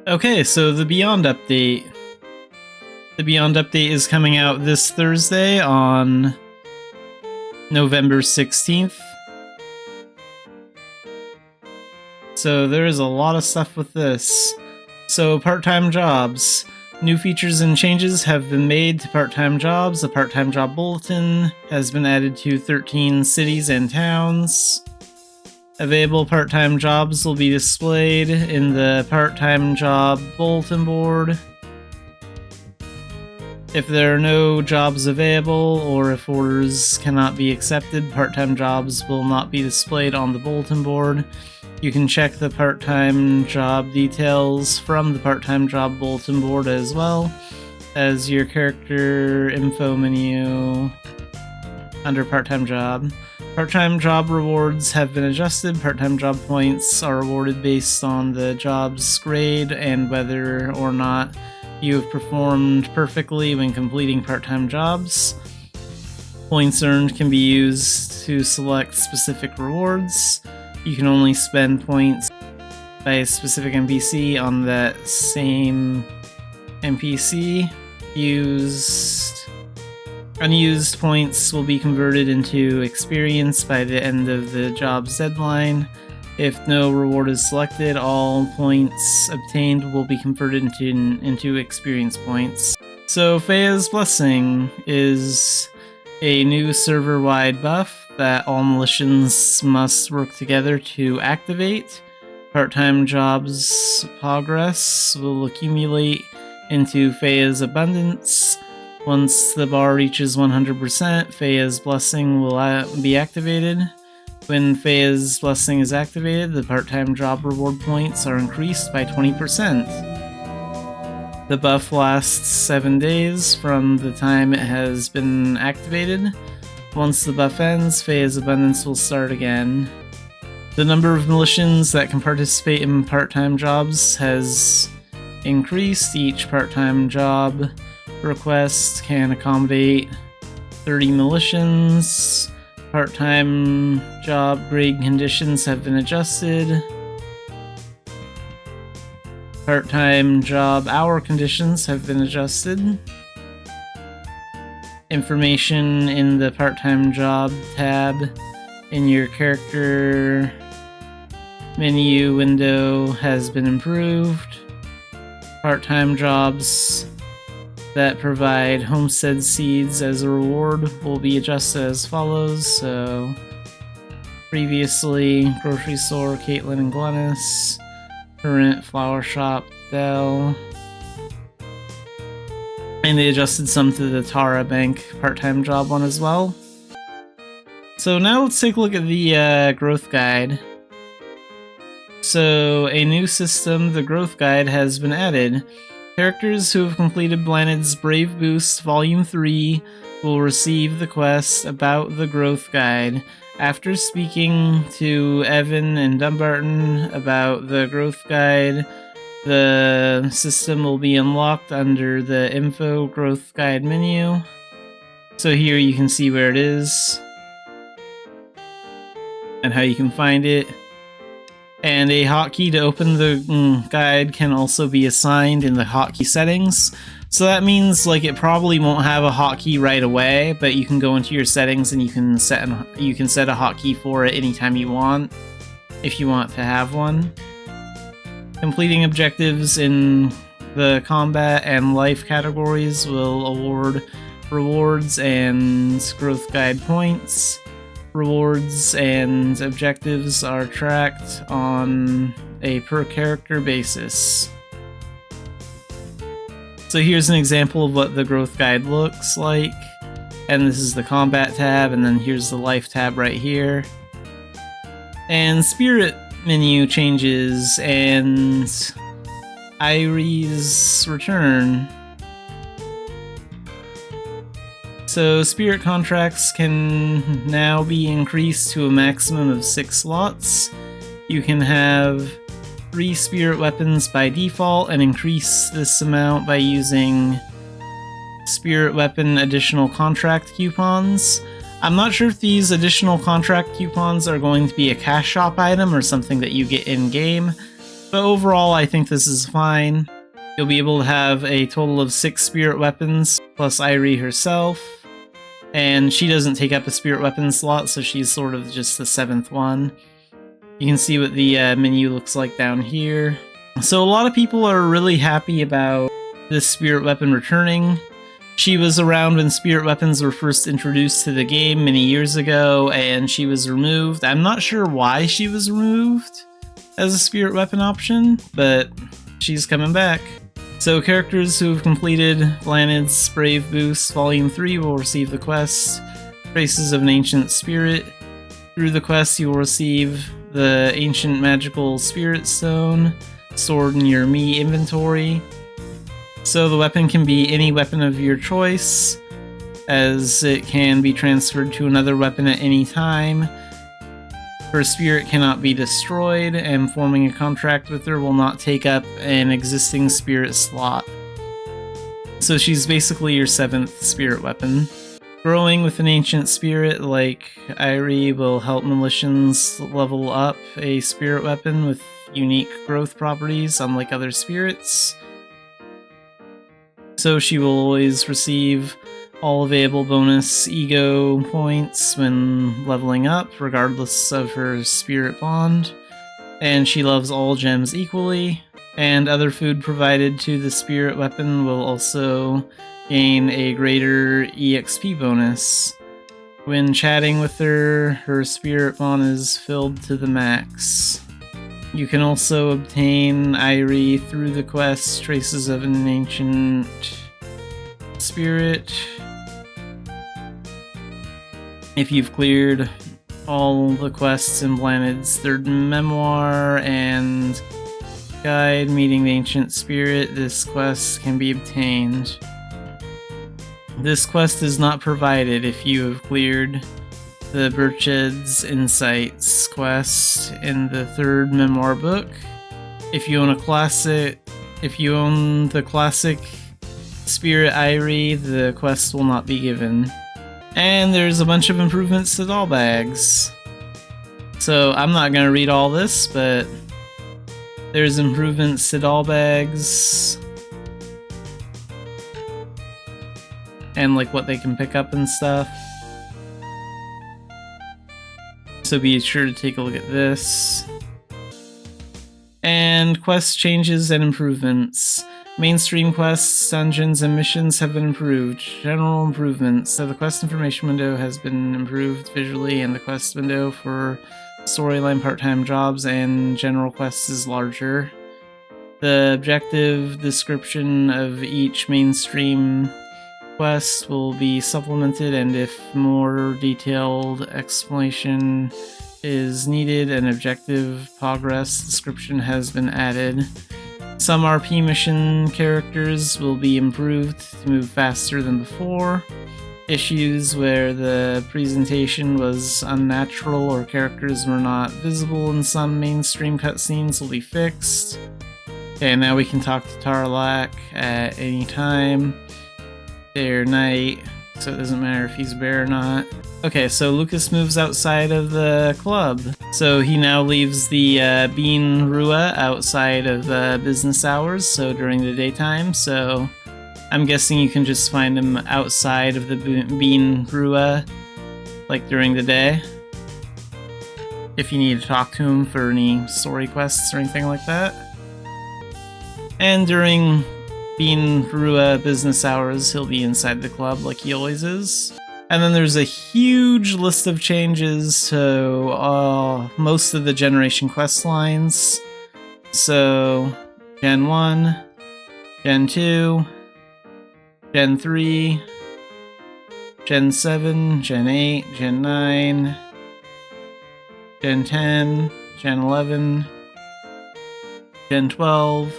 Okay, so the Beyond update. The Beyond update is coming out this Thursday on November 16th. So there is a lot of stuff with this. So part-time jobs. New features and changes have been made to part-time jobs. A part-time job bulletin has been added to 13 cities and towns. Available part-time jobs will be displayed in the part-time job bulletin board. If there are no jobs available, or if orders cannot be accepted, part-time jobs will not be displayed on the bulletin board. You can check the part-time job details from the part-time job bulletin board as well as your character info menu under part-time job. Part-time job rewards have been adjusted. Part-time job points are awarded based on the job's grade and whether or not you have performed perfectly when completing part-time jobs. Points earned can be used to select specific rewards. You can only spend points by a specific NPC on that same NPC. Unused points will be converted into experience by the end of the job's deadline. If no reward is selected, all points obtained will be converted into experience points. So Feya's Blessing is a new server-wide buff that all militians must work together to activate. Part-time jobs progress will accumulate into Feya's Abundance. Once the bar reaches 100%, Feya's Blessing will be activated. When Feya's Blessing is activated, the part-time job reward points are increased by 20%. The buff lasts 7 days from the time it has been activated. Once the buff ends, Feya's Abundance will start again. The number of militians that can participate in part-time jobs has increased. Each part-time job request can accommodate 30 militians. Part-time job grade conditions have been adjusted. Part-time job hour conditions have been adjusted. Information in the part-time job tab in your character menu window has been improved. Part-time jobs that provide homestead seeds as a reward will be adjusted as follows. So previously grocery store Caitlin and Glennis, current flower shop Dell, and they adjusted some to the Tara Bank part-time job one as well. So now let's take a look at the growth guide. So a new system, the growth guide, has been added. Characters who have completed Blaned's Brave Boost Volume 3 will receive the quest about the growth guide. After speaking to Evan and Dumbarton about the growth guide, the system will be unlocked under the Info Growth Guide menu. So here you can see where it is and how you can find it. And a hotkey to open the guide can also be assigned in the hotkey settings. So that means it probably won't have a hotkey right away, but you can go into your settings and you can set a hotkey for it anytime you want, if you want to have one. Completing objectives in the combat and life categories will award rewards and growth guide points. Rewards and objectives are tracked on a per character basis. So here's an example of what the growth guide looks like. And this is the combat tab, and then here's the life tab right here. And spirit menu changes, and Irie's return. So spirit contracts can now be increased to a maximum of 6 slots. You can have 3 spirit weapons by default and increase this amount by using spirit weapon additional contract coupons. I'm not sure if these additional contract coupons are going to be a cash shop item or something that you get in-game, But overall, I think this is fine. You'll be able to have a total of 6 spirit weapons, plus Irie herself. And she doesn't take up a spirit weapon slot, so she's sort of just the 7th one. You can see what the menu looks like down here. So a lot of people are really happy about this spirit weapon returning. She was around when spirit weapons were first introduced to the game many years ago, and she was removed. I'm not sure why she was removed as a spirit weapon option, but she's coming back. So characters who have completed Planet's Brave Boost Volume 3 will receive the quest Traces of an Ancient Spirit. Through the quest, you will receive the Ancient Magical Spirit Stone stored in your Mii inventory. So the weapon can be any weapon of your choice, as it can be transferred to another weapon at any time. Her spirit cannot be destroyed, and forming a contract with her will not take up an existing spirit slot. So she's basically your 7th spirit weapon. Growing with an ancient spirit like Irie will help militians level up a spirit weapon with unique growth properties, unlike other spirits. So she will always receive all available bonus ego points when leveling up, regardless of her spirit bond. And she loves all gems equally, and other food provided to the spirit weapon will also gain a greater EXP bonus. When chatting with her, her spirit bond is filled to the max. You can also obtain Irie through the quest Traces of an Ancient Spirit. If you've cleared all the quests in Planet's 3rd memoir and guide meeting the Ancient Spirit, this quest can be obtained. This quest is not provided if you have cleared the Birched's Insights quest in the 3rd memoir book. If you own the classic Spirit Irie, the quest will not be given. And there's a bunch of improvements to doll bags. So I'm not gonna read all this, but there's improvements to doll bags and like what they can pick up and stuff. So be sure to take a look at this. And quest changes and improvements. Mainstream quests, dungeons, and missions have been improved. General improvements. So the quest information window has been improved visually, and the quest window for storyline part-time jobs and general quests is larger. The objective description of each mainstream quest will be supplemented, and if more detailed explanation is needed, an objective progress description has been added. Some RP mission characters will be improved to move faster than before. Issues where the presentation was unnatural or characters were not visible in some mainstream cutscenes will be fixed. Okay, now we can talk to Tarlac at any time. Day or night, so it doesn't matter if he's bear or not. Okay, so Lucas moves outside of the club. So he now leaves the Bean Rua outside of business hours, so during the daytime. So I'm guessing you can just find him outside of the Bean Rua, like during the day, if you need to talk to him for any story quests or anything like that. And during Bean Rua business hours, he'll be inside the club like he always is. And then there's a huge list of changes to most of the generation quest lines. So, Gen 1, Gen 2, Gen 3, Gen 7, Gen 8, Gen 9, Gen 10, Gen 11, Gen 12,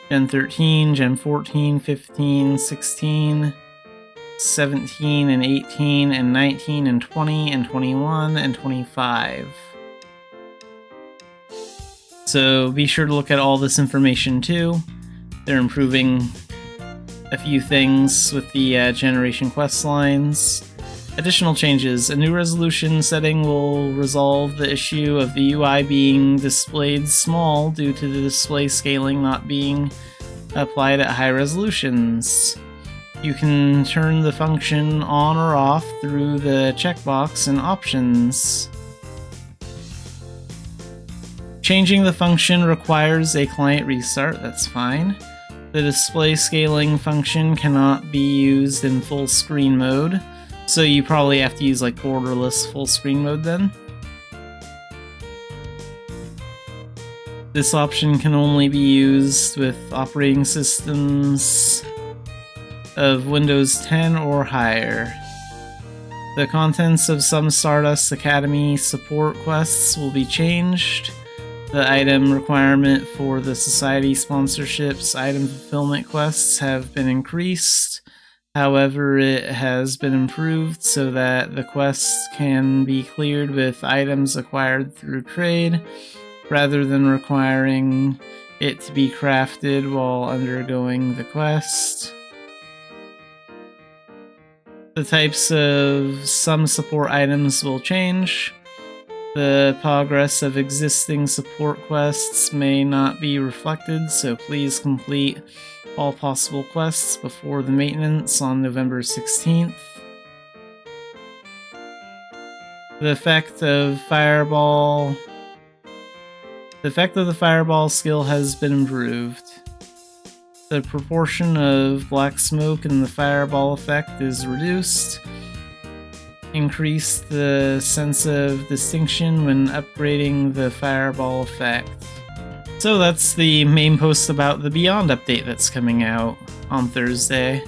Gen 13, Gen 14, 15, 16, 17, and 18, and 19, and 20, and 21, and 25. So be sure to look at all this information too. They're improving a few things with the generation quest lines. Additional changes. A new resolution setting will resolve the issue of the UI being displayed small due to the display scaling not being applied at high resolutions. You can turn the function on or off through the checkbox in Options. Changing the function requires a client restart, that's fine. The display scaling function cannot be used in full screen mode, so you probably have to use like borderless full screen mode then. This option can only be used with operating systems of Windows 10 or higher. The contents of some Stardust Academy support quests will be changed. The item requirement for the Society sponsorships item fulfillment quests have been increased. However, it has been improved so that the quests can be cleared with items acquired through trade, rather than requiring it to be crafted while undergoing the quest. The types of some support items will change. The progress of existing support quests may not be reflected, so please complete all possible quests before the maintenance on November 16th. The effect of the Fireball skill has been improved. The proportion of black smoke in the Fireball effect is reduced. Increase the sense of distinction when upgrading the Fireball effect. So that's the main post about the Beyond update that's coming out on Thursday.